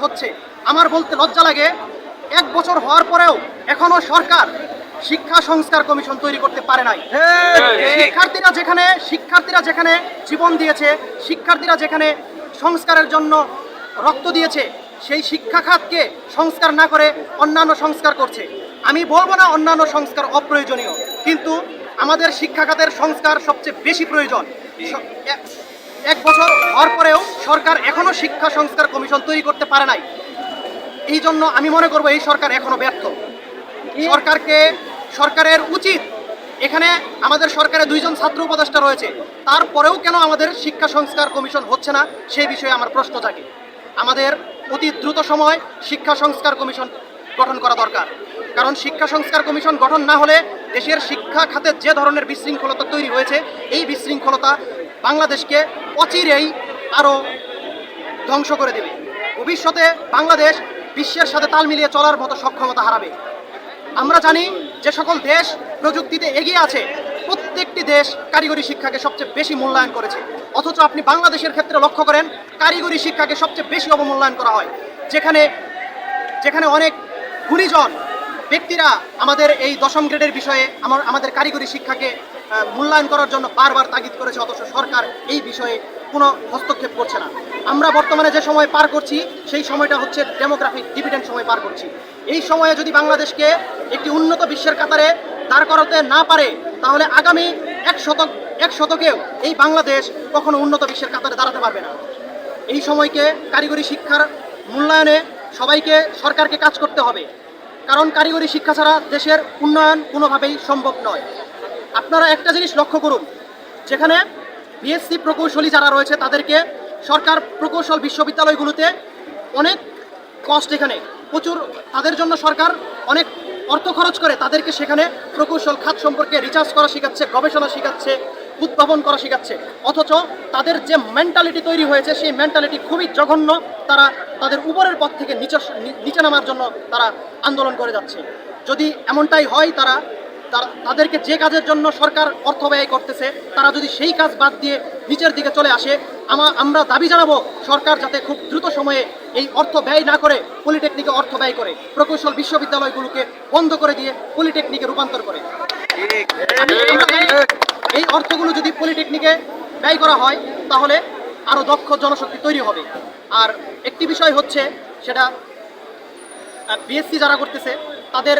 হচ্ছে। আমার বলতে লজ্জা লাগে, 1 বছর হওয়ার পরেও এখনো সরকার শিক্ষা সংস্কার কমিশন তৈরি করতে পারে নাই। শিক্ষার্থীরা যেখানে জীবন দিয়েছে, শিক্ষার্থীরা যেখানে সংস্কারের জন্য রক্ত দিয়েছে, সেই শিক্ষা খাতকে সংস্কার না করে অন্যান্য সংস্কার করছে। আমি বলবো না অন্যান্য সংস্কার অপ্রয়োজনীয়, কিন্তু আমাদের শিক্ষা খাতের সংস্কার সবচেয়ে বেশি প্রয়োজন। 1 বছর হওয়ার পরেও সরকার এখনো শিক্ষা সংস্কার কমিশন তৈরি করতে পারে নাই। এই জন্য আমি মনে করব এই সরকার এখনো ব্যর্থ। সরকারের উচিত, এখানে আমাদের সরকারে 2 জন ছাত্র উপদেষ্টা রয়েছে, তারপরেও কেন আমাদের শিক্ষা সংস্কার কমিশন হচ্ছে না সেই বিষয়ে আমার প্রশ্ন জাগে। আমাদের অতি দ্রুত সময় শিক্ষা সংস্কার কমিশন গঠন করা দরকার, কারণ শিক্ষা সংস্কার কমিশন গঠন না হলে দেশের শিক্ষা খাতে যে ধরনের বিশৃঙ্খলতা তৈরি হয়েছে, এই বিশৃঙ্খলতা বাংলাদেশকে অচিরেই আরও ধ্বংস করে দেবে। ভবিষ্যতে বাংলাদেশ বিশ্বের সাথে তাল মিলিয়ে চলার মতো সক্ষমতা হারাবে। আমরা জানি যে সকল দেশ প্রযুক্তিতে এগিয়ে আছে, প্রত্যেকটি দেশ কারিগরি শিক্ষাকে সবচেয়ে বেশি মূল্যায়ন করেছে, অথচ আপনি বাংলাদেশের ক্ষেত্রে লক্ষ্য করেন কারিগরি শিক্ষাকে সবচেয়ে বেশি অবমূল্যায়ন করা হয়। যেখানে অনেক গুণীজন ব্যক্তিরা আমাদের এই 10ম গ্রেডের বিষয়ে আমাদের কারিগরি শিক্ষাকে মূল্যায়ন করার জন্য বারবার তাগিদ করেছে, অথচ সরকার এই বিষয়ে কোনো হস্তক্ষেপ করছে না। আমরা বর্তমানে যে সময় পার করছি সেই সময়টা হচ্ছে ডেমোগ্রাফিক ডিভিডেন্ড সময় পার করছি। এই সময়ে যদি বাংলাদেশকে একটি উন্নত বিশ্বের কাতারে দাঁড় করাতে না পারে, তাহলে আগামী 1 শতকেও এই বাংলাদেশ কখনো উন্নত বিশ্বের কাতারে দাঁড়াতে পারবে না। এই সময়কে কারিগরি শিক্ষার মূল্যায়নে সরকারকে কাজ করতে হবে, কারণ কারিগরি শিক্ষা ছাড়া দেশের উন্নয়ন কোনোভাবেই সম্ভব নয়। আপনারা একটা জিনিস লক্ষ্য করুন, যেখানে বিএসসি প্রকৌশলী যারা রয়েছে তাদেরকে সরকার প্রকৌশল বিশ্ববিদ্যালয়গুলোতে অনেক কস্ট, এখানে প্রচুর, তাদের জন্য সরকার অনেক অর্থ খরচ করে তাদেরকে সেখানে প্রকৌশল খাত সম্পর্কে রিসার্চ করা শেখাচ্ছে, গবেষণা শেখাচ্ছে, উদ্ভাবন করা শেখাচ্ছে, অথচ তাদের যে মেন্টালিটি তৈরি হয়েছে সেই মেন্টালিটি খুবই জঘন্য। তারা তাদের উপরের পথ থেকে নিচে নামার জন্য তারা আন্দোলন করে যাচ্ছে। যদি এমনটাই হয়, তাদেরকে যে কাজের জন্য সরকার অর্থ ব্যয় করতেছে, তারা যদি সেই কাজ বাদ দিয়ে নিচের দিকে চলে আসে, আমরা দাবি জানাবো সরকার যাতে খুব দ্রুত সময়ে এই অর্থ ব্যয় না করে পলিটেকনিকে অর্থ ব্যয় করে প্রকৌশল বিশ্ববিদ্যালয়গুলোকে বন্ধ করে দিয়ে পলিটেকনিকে রূপান্তর করে। এই অর্থগুলো যদি পলিটেকনিকে ব্যয় করা হয়, তাহলে আরও দক্ষ জনশক্তি তৈরি হবে। আর একটি বিষয় হচ্ছে, সেটা বিএসসি যারা করতেছে তাদের